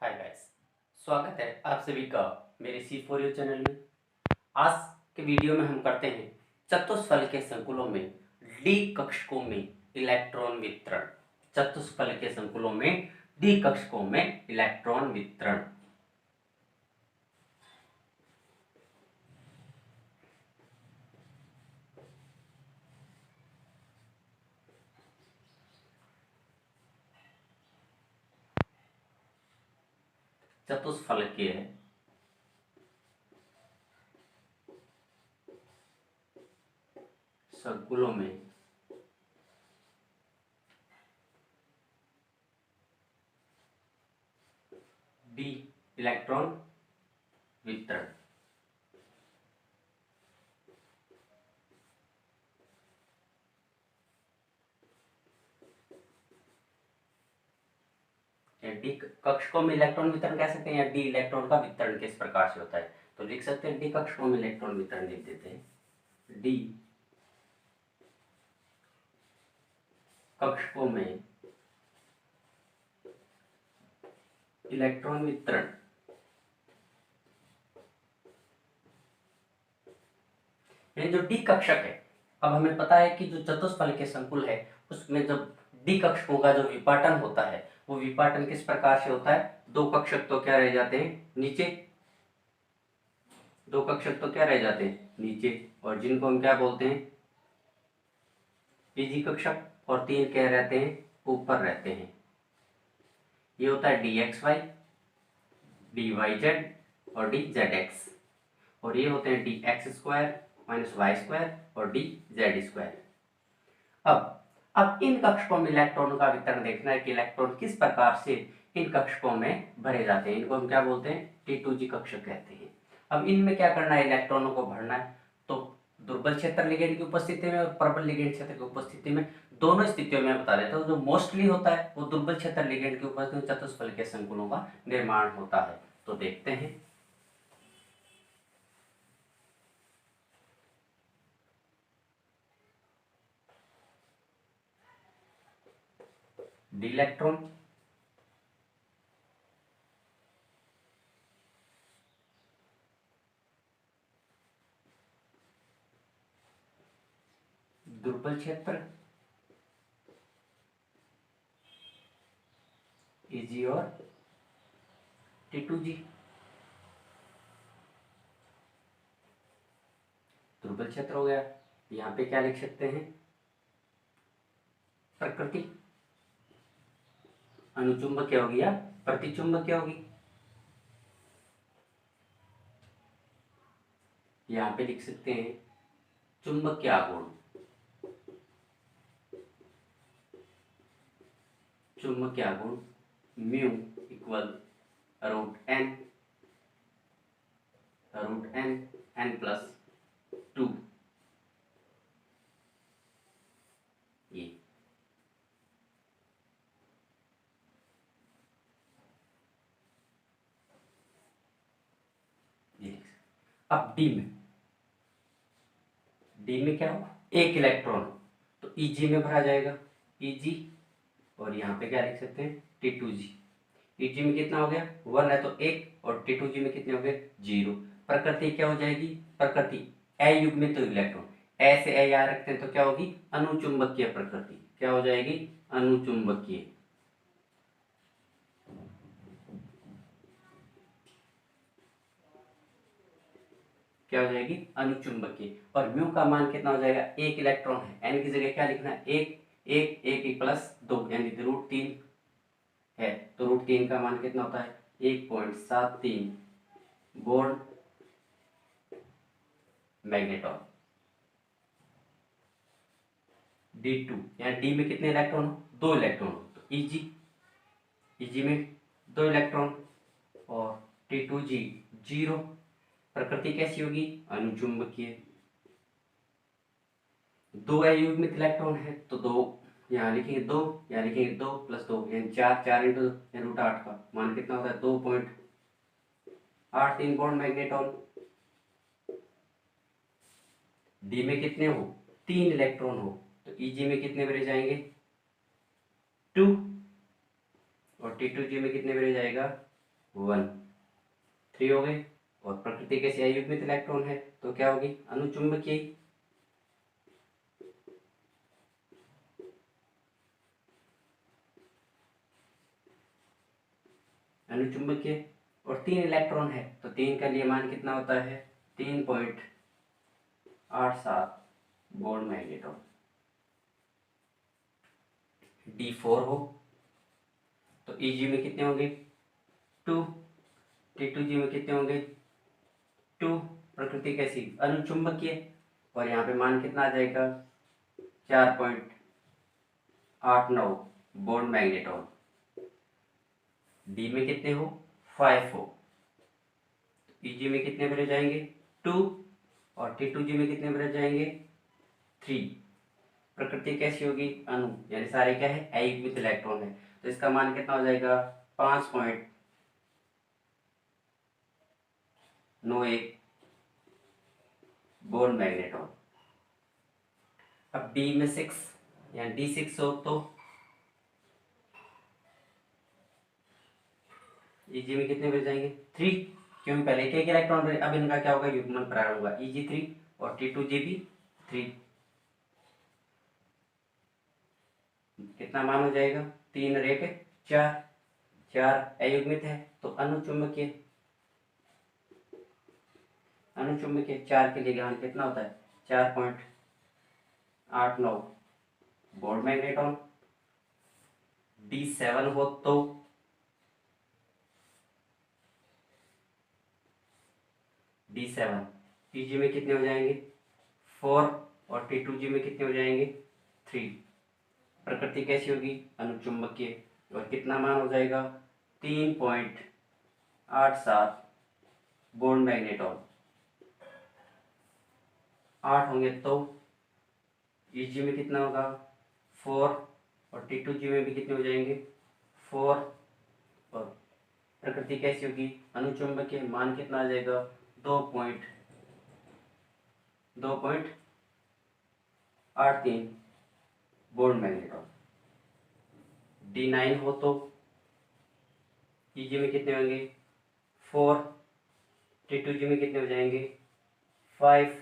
Hi guys, स्वागत है आप सभी का मेरे C4U चैनल में। आज के वीडियो में हम करते हैं चतुष्फल के संकुलों में डी कक्षकों में इलेक्ट्रॉन वितरण। चतुष्फल के संकुलों में डी कक्षकों में इलेक्ट्रॉन वितरण। चतुष्फल के संकुलों में डी इलेक्ट्रॉन वितरण। डी कक्षकों में इलेक्ट्रॉन वितरण कह सकते हैं या डी इलेक्ट्रॉन का वितरण किस प्रकार से होता है, तो लिख सकते हैं डी कक्षकों में इलेक्ट्रॉन वितरण लिख देते हैं। डी कक्षकों में इलेक्ट्रॉन वितरण यानी जो डी कक्षक है, अब हमें पता है कि जो चतुष्फल के संकुल है उसमें जब डी कक्षकों का जो विपाटन होता है वो विपाटन किस प्रकार से होता है, दो कक्षक तो क्या रह जाते हैं नीचे, दो कक्षक तो क्या रह जाते हैं नीचे, और जिनको हम क्या बोलते हैं पीजी कक्षक, और तीन क्या रहते हैं ऊपर रहते हैं। ये होता है D X Y, D Y Z और डी जेड एक्स, और ये होते हैं D X square minus Y square और डी जेड स्क्वायर। अब इन कक्षकों में इलेक्ट्रॉनों का वितरण देखना है कि इलेक्ट्रॉन किस प्रकार से इन कक्षकों में भरे जाते हैं। इनको हम क्या बोलते हैं T2G कक्षक कहते हैं। अब इनमें क्या करना है, इलेक्ट्रॉनों को भरना है। तो दुर्बल क्षेत्र लिगेंड की उपस्थिति में और प्रबल लिगेंड क्षेत्र की उपस्थिति में, दोनों स्थितियों में बता देता हूँ। जो मोस्टली होता है वो दुर्बल क्षेत्र लिगेंड की उपस्थिति में चतुष्फल के संकुलों का निर्माण होता है। तो देखते हैं। डी इलेक्ट्रॉन दुर्बल क्षेत्र Eg और T2G। दुर्बल क्षेत्र हो गया, यहाँ पे क्या लिख सकते हैं प्रकृति, अनुचुंबकीय होगी या प्रतिचुंबकीय होगी। यहाँ पे लिख सकते हैं चुंबकीय आघूर्ण, चुंबकीय आघूर्ण mu equal root N N plus 2। ये अब डी में क्या हो, एक इलेक्ट्रॉन, तो Eg में भरा जाएगा Eg, और यहाँ पे क्या लिख सकते हैं T2G। Eg में कितना हो गया 1 है तो 1, और T2G में कितने हो गए 0। प्रकृति क्या हो जाएगी, प्रकृति अयुग्मित इलेक्ट्रॉन, ए से ए यहाँ रखते हैं तो क्या होगी अनुचुंबकीय प्रकृति, क्या हो जाएगी अनुचुंबकीय। क्या हो जाएगी अनुचुंबकीय, और म्यू का मान कितना हो जाएगा, एक इलेक्ट्रॉन है, एन की जगह क्या लिखना है एक, एक प्लस 2 यानी √3 है, तो √3 का मान कितना होता है 1.73 बोर्न मैग्नेटॉन। D2 यानी डी में कितने इलेक्ट्रॉन हो, 2 इलेक्ट्रॉन हो, तो Eg में 2 इलेक्ट्रॉन, और T2G 0। प्रकृति कैसी होगी अनुचुंबकीय। 2 अयुग्मित इलेक्ट्रॉन है तो 2 यहाँ लिखेंगे 2, यहाँ लिखेंगे 2 प्लस 2 यानी 4 इंटू √8 का मान कितना होता है 2.83 बॉन्ड मैग्नेटॉन। डी में कितने हो 3 इलेक्ट्रॉन हो, तो Eg में कितने भरे जाएंगे 2, और T2G में कितने भरे जाएगा 1 3 हो गए। और प्रकृति कैसी अयुग्मित इलेक्ट्रॉन है तो क्या होगी, अनुचुंबकीय। अनुचुंबकीय और 3 इलेक्ट्रॉन है तो 3 का लिए मान कितना होता है, 3.87 बॉन्ड मैग्नेटॉन। D4 हो तो Eg में कितने होंगे 2, T2G में कितने होंगे 2। प्रकृति कैसी, अनुचुंबकीय। और यहाँ पे मान कितना आ जाएगा 4.89 बॉन्ड मैग्नेटॉन। डी में कितने हो 5 हो। Eg में कितने भरे जाएंगे 2 और T2G में कितने भरे जाएंगे 3। प्रकृति कैसी होगी, अणु, यानी सारे क्या है अयुग्मित इलेक्ट्रॉन है तो इसका मान कितना हो जाएगा 5.91 बॉन्ड मैग्नेटॉन। अब D में 6 या D6 हो तो Eg में कितने बच जाएंगे 3, क्योंकि पहले एक इलेक्ट्रॉन रहे, अब इनका क्या होगा युग्मन प्रारंभ होगा Eg3 और T2G भी 3। कितना मान हो जाएगा 3 और 1 4, 4 अयुग्मित है तो अनुचुंबकीय। अनुचुंबकीय 4 के लिए मान कितना होता है 4.89 बॉन्ड मैग्नेटॉन। D7 हो तो D7 Eg में कितने हो जाएंगे 4 और T2G में कितने हो जाएंगे 3। प्रकृति कैसी होगी अनुचुंबकीय और कितना मान हो जाएगा 3.87 बॉन्ड मैग्नेटॉन। 8 होंगे तो Eg में कितना होगा 4 और T2G में भी कितने हो जाएंगे 4। और प्रकृति कैसी होगी अनुचुंबकीय, मान कितना आ जाएगा 2.83 बॉन्ड मैग्नेटॉन। D9 हो तो Eg में कितने होंगे 4, T2G में कितने हो जाएंगे 5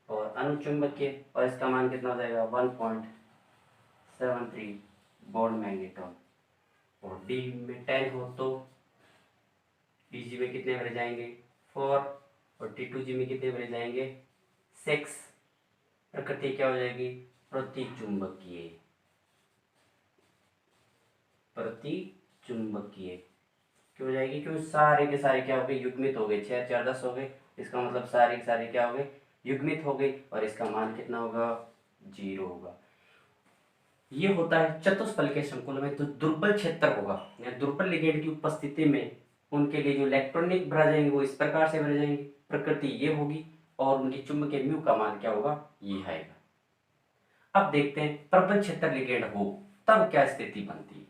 और अनुचुंबकीय और इसका मान कितना हो जाएगा 1.73 बॉन्ड मैग्नेटॉन। और D में 10 हो तो Eg में कितने भरे जाएंगे 4 और T2G में कितने भरे जाएंगे 6। प्रकृति क्या हो जाएगी प्रतिचुंबकीय। प्रतिचुंबकीय क्यों हो जाएगी, क्योंकि सारे के सारे क्या हो गए युग्मित हो गए, 6 4 10 हो गए, इसका मतलब सारे के सारे क्या हो गए युग्मित हो गए और इसका मान कितना होगा 0 होगा। ये होता है चतुष्फल के संकुल में तो दुर्बल क्षेत्र होगा या दुर्बल लिगेंड की उपस्थिति में उनके लिए जो इलेक्ट्रॉनिक भरा जाएंगे वो इस प्रकार से भरे जाएंगे। प्रकृति ये होगी और उनकी चुंबकीय म्यू का मान क्या होगा ये आएगा। अब देखते हैं प्रबल क्षेत्र लिगेंड हो तब क्या स्थिति बनती है।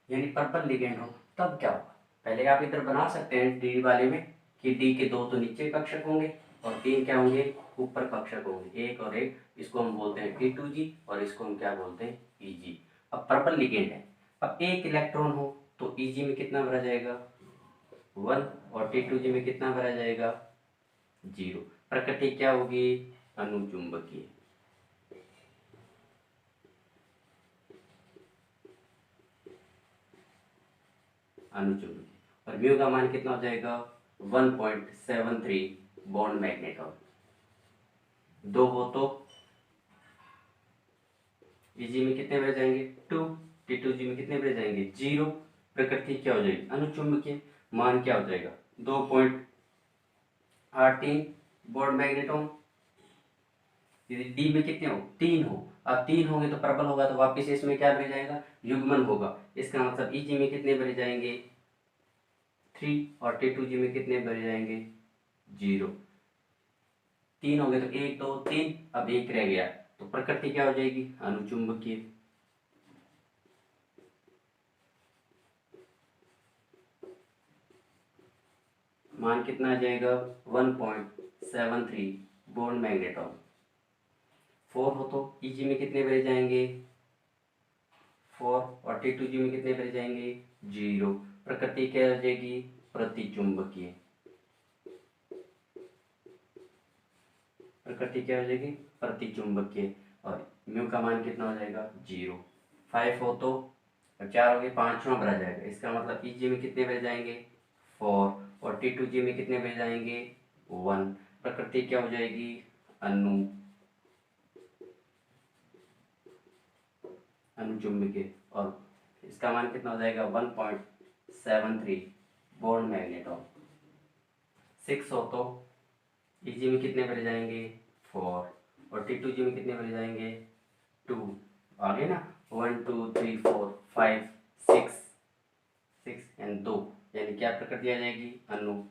यानी प्रबल लिगेंड हो तब क्या होगा, पहले आप इधर बना सकते हैं डी वाले में कि डी के 2 तो नीचे कक्षक होंगे और 3 क्या होंगे ऊपर कक्षक होंगे, एक और एक, इसको हम बोलते हैं T2G और इसको हम क्या बोलते हैं Eg। अब प्रबल लिगेंड है, अब एक इलेक्ट्रॉन हो तो Eg में कितना भरा जाएगा 1 और T2G में कितना भरा जाएगा 0। प्रकृति क्या होगी अनुचुंबकीय। अनुचुंबकीय और म्यू का मान कितना हो जाएगा 1.73 बॉन्ड मैग्नेटॉन। 2 हो तो Eg में कितने भरे जाएंगे 2, T2G में कितने भरे जाएंगे 0। प्रकृति क्या हो जाएगी अनुचुंबकीय, मान क्या हो जाएगा 2.83 बॉन्ड मैग्नेटॉन। यदि डी में कितने हो 3 हो, अब 3 होंगे तो प्रबल होगा तो वापिस इसमें क्या भरे जाएगा युग्मन होगा, इसका मतलब Eg में कितने भरे जाएंगे 3 और T2G में कितने भरे जाएंगे 0। तीन हो गए तो एक दो तीन, अब एक रह गया, तो प्रकृति क्या हो जाएगी, अनुचुंबकीय। मान कितना आ जाएगा, 1.73 बोर्न मैग्नेटॉन। 4 हो तो ईजी में कितने भरे जाएंगे, 4, और T2G में कितने भरे जाएंगे, 0। प्रकृति क्या हो जाएगी, प्रतिचुंबकीय। प्रकृति क्या हो जाएगी, प्रतिचुंबकीय। और म्यू का मान कितना हो जाएगा, 0। 5 हो तो 4 हो गए, 5 भरा जाएगा, इसका मतलब ईजी में कितने भरे जाएंगे, 4, और T2G में कितने भरे जाएंगे, 1। प्रकृति क्या हो जाएगी, अनुचुंबकीय। और इसका मान कितना हो जाएगा, 1.73 बोर्न मैग्नेटॉन। 6 हो तो ईजी में कितने भरे जाएंगे, 4, और T2G में कितने भरे जाएंगे, 2। आगे ना 1 2 3 4 5 6 6 एंड 2, यानी क्या प्रकृति आ जाएगी, अनु।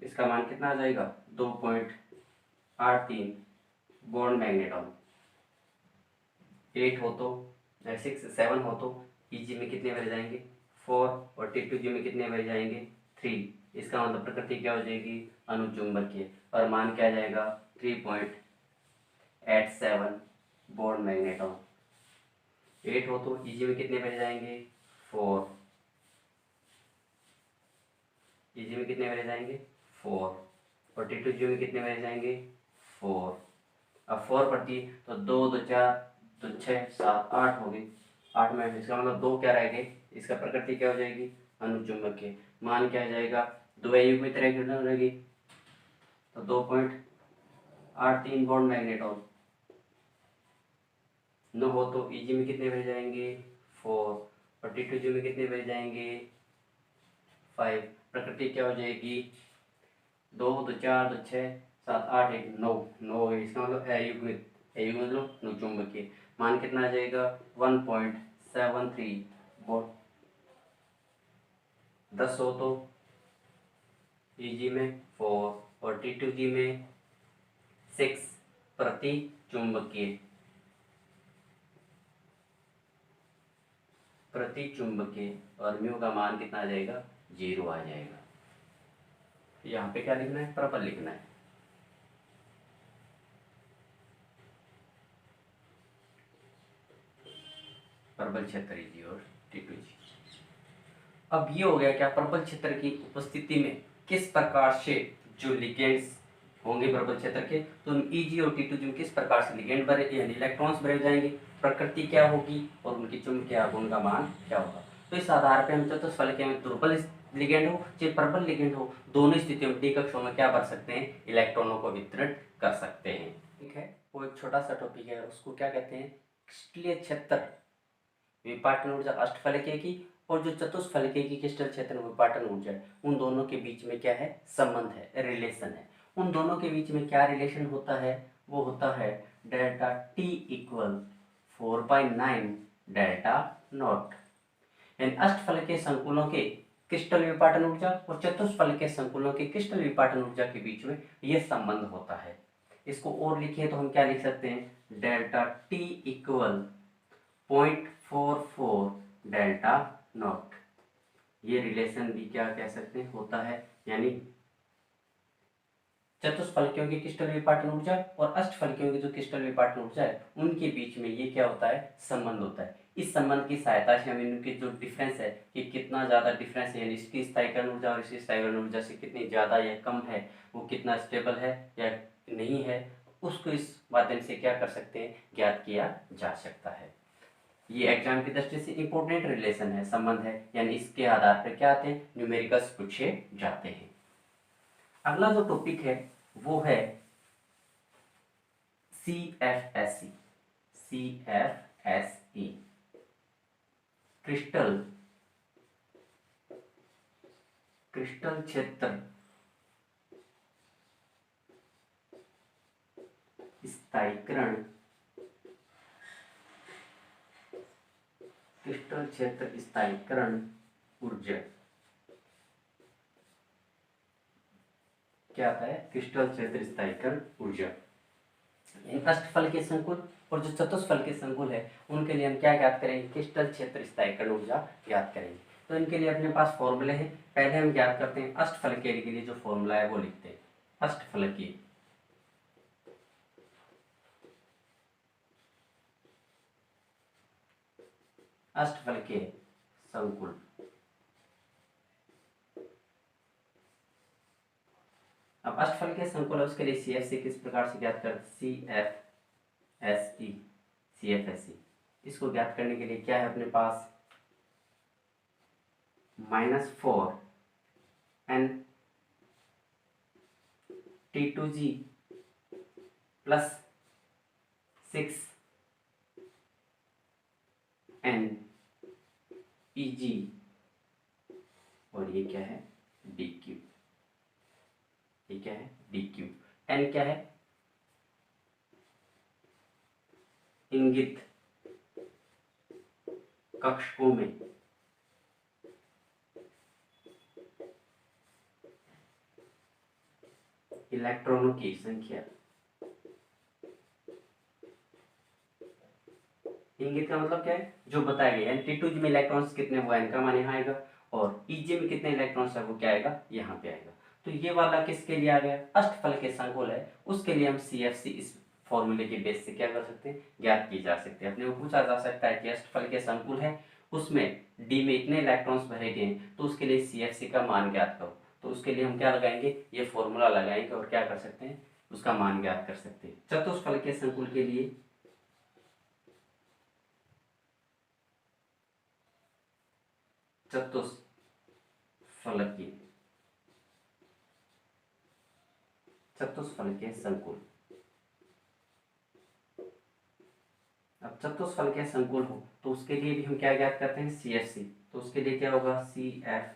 इसका मान कितना आ जाएगा, 2.83 बोर्न मैग्नेटॉन। 8 हो तो 6 7 हो तो ईजी में कितने भरे जाएंगे, 4, और T2G में कितने भरे जाएंगे, 3। इसका मतलब प्रकृति क्या हो जाएगी, अनुचुंबकीय। और मान क्या आ जाएगा, 3.87 बोर्न मैग्नेटॉन। 8 हो तो ईजी में कितने भरे जाएंगे, 4। ईजी में कितने भरे जाएंगे, 4, और T2G में कितने भरे जाएंगे, 4। अब 4 पड़ती तो 2 2 4 तो 6 7 8 हो गई, 8 में इसका मतलब 2 क्या रह गए, इसका प्रकृति क्या हो जाएगी, अनुचुंबकीय। मान क्या आ जाएगा, 2 युग्मित रहेगी, तो 2.83 बॉन्ड मैग्नेटॉन। 9 हो तो ईजी में कितने भरे जाएंगे, 4, और T2G में कितने भरे जाएंगे, 5। प्रकृति क्या हो जाएगी, 2 2 4 2 6 7 8 1 9 9, इसका मतलब अयुग्मित, अयुग्मित मतलब अनुचुंबकीय। मान कितना आ जाएगा, 1.73 वोल्ट। 10 हो तो ईजी में 4, और T2G में 6 प्रति चुंबकीय, प्रति चुंबकीय। और म्यू का मान कितना आ जाएगा, 0 आ जाएगा। यहाँ पे क्या लिखना है, प्रबल लिखना है। प्रबल क्षेत्र ईजी और T2G। अब ये हो गया क्या, प्रबल क्षेत्र की उपस्थिति में किस प्रकार से जो लिगेंड्स होंगे प्रबल क्षेत्र के, तो ईजी और T2G में किस प्रकार से लिगेंड भरे यानी इलेक्ट्रॉन्स भरे जाएंगे, प्रकृति क्या होगी, और उनकी चुंबकीय गुण का मान क्या होगा। तो इस आधार पे हम चतुष्फलकीय में दुर्बल लिगेंड हो चाहे प्रबल लिगेंड हो, दोनों स्थितियों में डी कक्षों में क्या भर सकते हैं, इलेक्ट्रॉनों को वितरण कर सकते हैं। ठीक है, वो एक छोटा सा टॉपिक है, उसको क्या कहते हैं, क्रिस्टलीय क्षेत्र विपाटन ऊर्जा अष्टफलकीय की, और जो चतुष्फलकीय की क्रिस्टल क्षेत्र विपाटन ऊर्जा है, उन दोनों के बीच में क्या है, संबंध है, रिलेशन है। उन दोनों के बीच में क्या रिलेशन होता है, वो होता है delta T equal 4/9 delta not. यानी अष्टफलकीय संकुलों के क्रिस्टल विपाटन ऊर्जा और चतुष्फलकीय संकुलों के क्रिस्टल विपाटन ऊर्जा के बीच में यह संबंध होता है। इसको और लिखिए तो हम क्या लिख सकते हैं, delta T equal 0.44 delta not. ये रिलेशन भी क्या कह सकते हैं, होता है। यानी चतुष्फलकियों की क्रिस्टल विपाटन ऊर्जा और अष्टफलकियों की जो क्रिस्टल विपाटन ऊर्जा है, उनके बीच में ये क्या होता है, संबंध होता है। इस संबंध की सहायता से हम इनके जो डिफरेंस है कि कितना ज़्यादा डिफरेंस है, यानी इसकी स्थायीकरण ऊर्जा और इसकी स्थायीकरण ऊर्जा से कितनी ज़्यादा या कम है, वो कितना स्टेबल है या नहीं है, उसको इस माध्यम से क्या कर सकते हैं, ज्ञात किया जा सकता है। ये एग्जाम की दृष्टि से इंपॉर्टेंट रिलेशन है, संबंध है, यानी इसके आधार पर क्या आते हैं, न्यूमेरिकल्स पूछे जाते हैं। अगला जो टॉपिक है वो है CFSE। CFSE क्रिस्टल क्षेत्र स्थायीकरण क्षेत्र स्थायीकरण ऊर्जा क्या आता है? क्रिस्टल क्षेत्र स्थायीकरण ऊर्जा। अष्टफल के संकुल और जो चतुष्फल के संकुल है उनके लिए हम क्या ज्ञात करेंगे? क्रिस्टल क्षेत्र स्थायीकरण ऊर्जा ज्ञात करेंगे। तो इनके लिए अपने पास फॉर्मूले हैं। पहले हम ज्ञात करते हैं अष्टफल के लिए जो फॉर्मूला है वो लिखते हैं। अष्टफल की संकुल अब अष्टफल के संकुल है उसके लिए CFC किस प्रकार से ज्ञात करते? CFSE इसको ज्ञात करने के लिए क्या है अपने पास? -4 n T2G plus 6 n EG और ये क्या है? DQ। ये क्या है? DQ। n क्या है? इंगित कक्षकों में इलेक्ट्रॉनों की संख्या। इंगित का मतलब क्या है? जो बताया गया है। T2G में इलेक्ट्रॉन्स कितने वो n का मान यहाँ आएगा और EG में कितने इलेक्ट्रॉन्स है वो क्या आएगा? यहाँ पे आएगा। तो ये वाला किसके लिए आ गया? अष्टफल के संकुल है उसके लिए हम CFC इस फॉर्मूले के बेस से क्या कर सकते हैं? ज्ञात की जा सकते हैं। अपने को पूछा जा सकता है कि अष्टफल के संकुल है उसमें D में इतने इलेक्ट्रॉन्स भरे गए तो उसके लिए CFC का मान ज्ञात करो। तो उसके लिए हम क्या लगाएंगे? ये फॉर्मूला लगाएंगे और क्या कर सकते हैं? उसका मान ज्ञात कर सकते हैं। चतुष्फल के संकुल के लिए चतुष्फल के संकुल। अब चतुष्फल के संकुल हो तो उसके लिए भी हम क्या ज्ञात करते हैं? CFC। तो उसके लिए क्या होगा? CFSE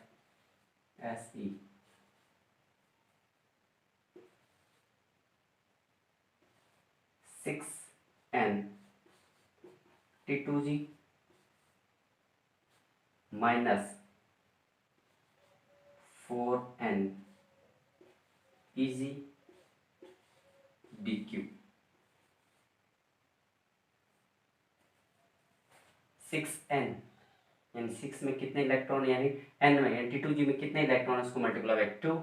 6n T2G minus 4n EG DQ। 6n यानी 6 में कितने इलेक्ट्रॉन यानी n में यानी T2G में कितने इलेक्ट्रॉन उसको मल्टीप्लाई बाय 2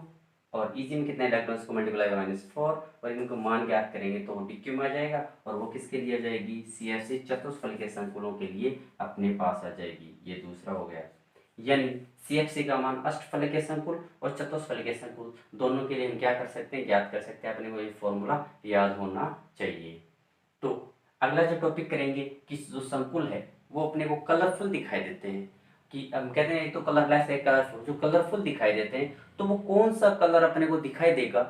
और EG में कितने इलेक्ट्रॉन उसको मल्टीप्लाई बाय -4 और इनको मान ज्ञात करेंगे तो DQ में आ जाएगा और वो किसके लिए आ जाएगी? CFC चतुष्फल के संकुलों के लिए अपने पास आ जाएगी। ये दूसरा हो गया। यानी CFC का मान अष्टफल के संकुल और चतुष्फल के संकुल दोनों के लिए हम क्या कर सकते हैं? ज्ञात कर सकते हैं। अपने को ये फॉर्मूला याद होना चाहिए। तो अगला जो टॉपिक करेंगे कि जो संकुल है वो अपने को कलरफुल दिखाई देते हैं कि हम कहते हैं एक तो कलरलेस है कलरफुल। जो कलरफुल दिखाई देते हैं तो वो कौन सा कलर अपने को दिखाई देगा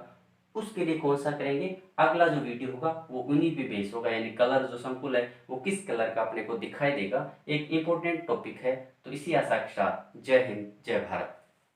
उसके लिए कौन सा करेंगे? अगला जो वीडियो होगा वो उन्हीं पे बेस होगा। यानी कलर जो संकुल है वो किस कलर का अपने को दिखाई देगा एक इंपॉर्टेंट टॉपिक है। तो इसी आशा के साथ जय हिंद जय भारत।